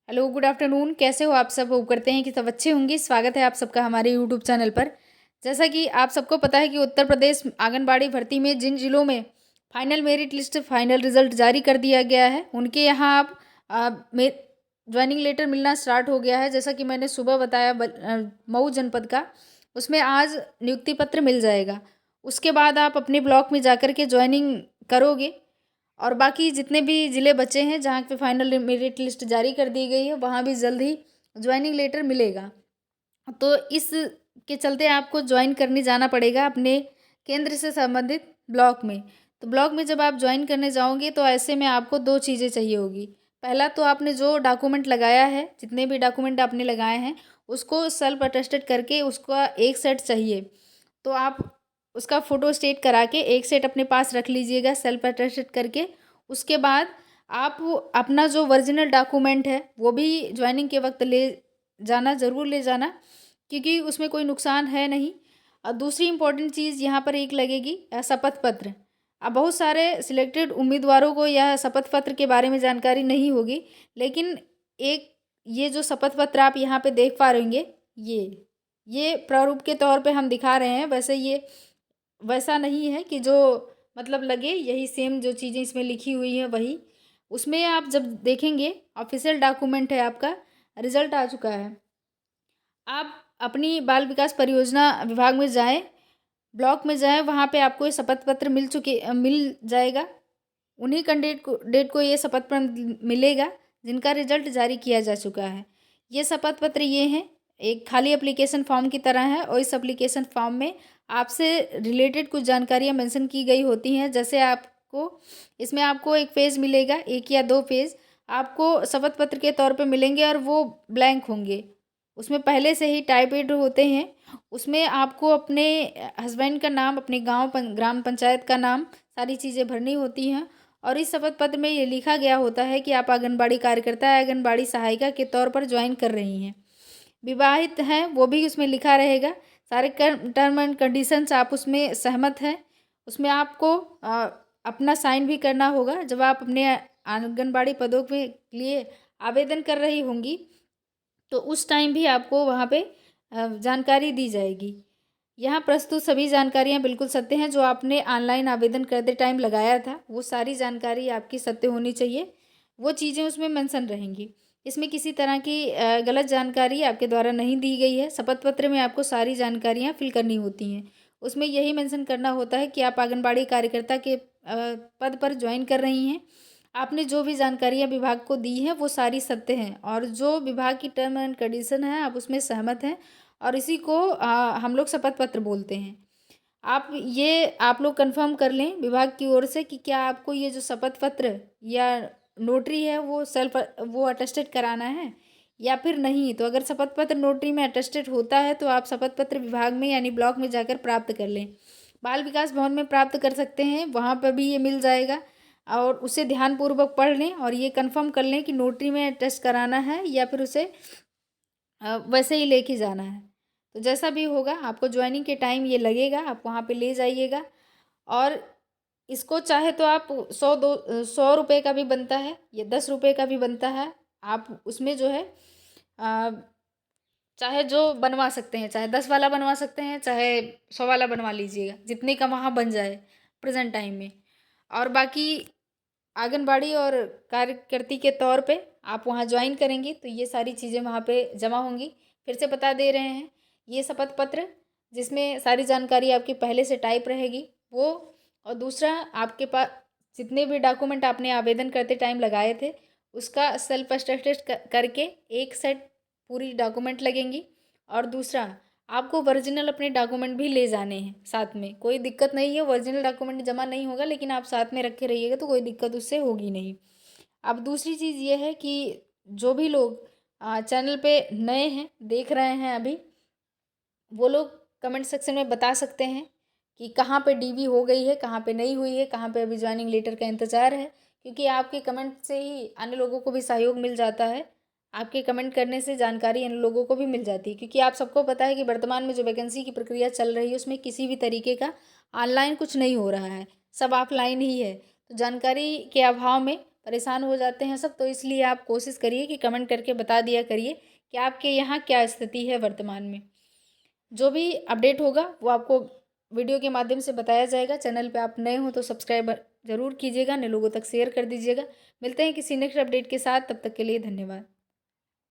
Hello, good afternoon. कैसे हो आप सब? होप करते हैं कि सब अच्छे होंगे। स्वागत है आप सबका हमारे यूट्यूब चैनल पर। जैसा कि आप सबको पता है कि उत्तर प्रदेश आंगनबाड़ी भर्ती में जिन जिलों में final merit list final result जारी कर दिया गया है, उनके यहाँ अब ज्वाइनिंग लेटर मिलना स्टार्ट हो गया है। जैसा कि मैंने सुबह बताया मऊ जनपद का, उसमें आज नियुक्ति पत्र मिल जाएगा। उसके बाद आप अपने ब्लॉक में जाकर के ज्वाइनिंग करोगे और बाकी जितने भी ज़िले बचे हैं जहाँ पे फाइनल मेरिट लिस्ट जारी कर दी गई है, वहाँ भी जल्द ही ज्वाइनिंग लेटर मिलेगा। तो इस के चलते आपको ज्वाइन करने जाना पड़ेगा अपने केंद्र से संबंधित ब्लॉक में। तो ब्लॉक में जब आप ज्वाइन करने जाओगे तो ऐसे में आपको दो चीज़ें चाहिए होगी। पहला तो आपने जो डॉक्यूमेंट लगाया है, जितने भी डॉक्यूमेंट आपने लगाए हैं, उसको सेल्फ अटेस्टेड करके उसका एक सेट चाहिए। तो आप उसका फ़ोटो स्टेट करा के एक सेट अपने पास रख लीजिएगा सेल्फ अटेस्टेड करके। उसके बाद आप अपना जो ओरिजिनल डॉक्यूमेंट है वो भी ज्वाइनिंग के वक्त ले जाना, ज़रूर ले जाना, क्योंकि उसमें कोई नुकसान है नहीं। और दूसरी इम्पोर्टेंट चीज़ यहाँ पर एक लगेगी, शपथ पत्र। अब बहुत सारे सिलेक्टेड उम्मीदवारों को यह शपथ पत्र के बारे में जानकारी नहीं होगी, लेकिन एक ये जो शपथ पत्र आप यहाँ पे देख पा रहेंगे, ये प्रारूप के तौर पे हम दिखा रहे हैं। वैसे ये वैसा नहीं है कि जो मतलब लगे यही सेम जो चीज़ें इसमें लिखी हुई हैं वही। उसमें आप जब देखेंगे ऑफिशियल डॉक्यूमेंट है, आपका रिजल्ट आ चुका है। आप अपनी बाल विकास परियोजना विभाग में जाएं, ब्लॉक में जाएं, वहाँ पे आपको ये शपथ पत्र मिल जाएगा। उन्हीं कैंडिडेट को ये शपथ पत्र मिलेगा जिनका रिजल्ट जारी किया जा चुका है। ये शपथ पत्र ये हैं, एक खाली एप्लीकेशन फॉर्म की तरह है, और इस एप्लीकेशन फॉर्म में आपसे रिलेटेड कुछ जानकारियां मेंशन की गई होती हैं। जैसे आपको इसमें आपको एक पेज मिलेगा, एक या दो पेज आपको शपथ पत्र के तौर पे मिलेंगे और वो ब्लैंक होंगे। उसमें पहले से ही टाइपेड होते हैं। उसमें आपको अपने हस्बैंड का नाम, अपने ग्राम पंचायत का नाम, सारी चीज़ें भरनी होती हैं। और इस शपथ पत्र में ये लिखा गया होता है कि आप आंगनबाड़ी कार्यकर्ता या आंगनबाड़ी सहायिका के तौर पर ज्वाइन कर रही हैं। विवाहित हैं वो भी उसमें लिखा रहेगा। सारे टर्म एंड कंडीशंस आप उसमें सहमत हैं। उसमें आपको अपना साइन भी करना होगा जब आप अपने आंगनबाड़ी पदों के लिए आवेदन कर रही होंगी, तो उस टाइम भी आपको वहाँ पे जानकारी दी जाएगी। यहाँ प्रस्तुत सभी जानकारियाँ बिल्कुल सत्य हैं। जो आपने ऑनलाइन आवेदन करते टाइम लगाया था वो सारी जानकारी आपकी सत्य होनी चाहिए, वो चीज़ें उसमें मेंशन रहेंगी। इसमें किसी तरह की गलत जानकारी आपके द्वारा नहीं दी गई है। शपथ पत्र में आपको सारी जानकारियाँ फिल करनी होती हैं। उसमें यही मेंशन करना होता है कि आप आंगनबाड़ी कार्यकर्ता के पद पर ज्वाइन कर रही हैं। आपने जो भी जानकारियाँ विभाग को दी हैं वो सारी सत्य हैं, और जो विभाग की टर्म एंड कंडीशन है आप उसमें सहमत हैं, और इसी को हम लोग शपथ पत्र बोलते हैं। आप लोग कंफर्म कर लें विभाग की ओर से कि क्या आपको ये जो शपथ पत्र या नोटरी है वो अटेस्टेड कराना है या फिर नहीं। तो अगर शपथ पत्र नोटरी में अटेस्टेड होता है तो आप शपथ पत्र विभाग में यानी ब्लॉक में जाकर प्राप्त कर लें। बाल विकास भवन में प्राप्त कर सकते हैं, वहाँ पर भी ये मिल जाएगा। और उसे ध्यानपूर्वक पढ़ लें और ये कंफर्म कर लें कि नोटरी में टेस्ट कराना है या फिर उसे वैसे ही लेके जाना है। तो जैसा भी होगा आपको ज्वाइनिंग के टाइम ये लगेगा, आप वहाँ पे ले जाइएगा। और इसको चाहे तो आप 100 रुपये का भी बनता है या 10 रुपये का भी बनता है। आप उसमें जो है अ, चाहे जो बनवा सकते हैं, चाहे 10 वाला बनवा सकते हैं, चाहे 100 वाला बनवा लीजिएगा, जितने का वहाँ बन जाए प्रेजेंट टाइम में। और बाकी आंगनबाड़ी और कार्यकर्ती के तौर पे आप वहाँ ज्वाइन करेंगी तो ये सारी चीज़ें वहाँ पे जमा होंगी। फिर से बता दे रहे हैं, ये शपथ पत्र जिसमें सारी जानकारी आपकी पहले से टाइप रहेगी वो, और दूसरा आपके पास जितने भी डॉक्यूमेंट आपने आवेदन करते टाइम लगाए थे उसका सेल्फ अटेस्टेड करके एक सेट पूरी डॉक्यूमेंट लगेंगी। और दूसरा आपको ओरिजिनल अपने डॉक्यूमेंट भी ले जाने हैं साथ में, कोई दिक्कत नहीं है। ओरिजिनल डॉक्यूमेंट जमा नहीं होगा लेकिन आप साथ में रखे रहिएगा तो कोई दिक्कत उससे होगी नहीं। अब दूसरी चीज़ ये है कि जो भी लोग चैनल पे नए हैं, देख रहे हैं अभी, वो लोग कमेंट सेक्शन में बता सकते हैं कि कहाँ पे डीवी हो गई है, कहाँ पे नहीं हुई है, कहाँ पे अभी ज्वाइनिंग लेटर का इंतज़ार है। क्योंकि आपके कमेंट से ही अन्य लोगों को भी सहयोग मिल जाता है। आपके कमेंट करने से जानकारी अन्य लोगों को भी मिल जाती है, क्योंकि आप सबको पता है कि वर्तमान में जो वैकेंसी की प्रक्रिया चल रही है उसमें किसी भी तरीके का ऑनलाइन कुछ नहीं हो रहा है, सब ऑफलाइन ही है। तो जानकारी के अभाव में परेशान हो जाते हैं सब। तो इसलिए आप कोशिश करिए कि कमेंट करके बता दिया करिए कि आपके यहाँ क्या स्थिति है वर्तमान में। जो भी अपडेट होगा वो आपको वीडियो के माध्यम से बताया जाएगा। चैनल पे आप नए हो तो सब्सक्राइब ज़रूर कीजिएगा, नए लोगों तक शेयर कर दीजिएगा। मिलते हैं किसी नेक्स्ट अपडेट के साथ, तब तक के लिए धन्यवाद।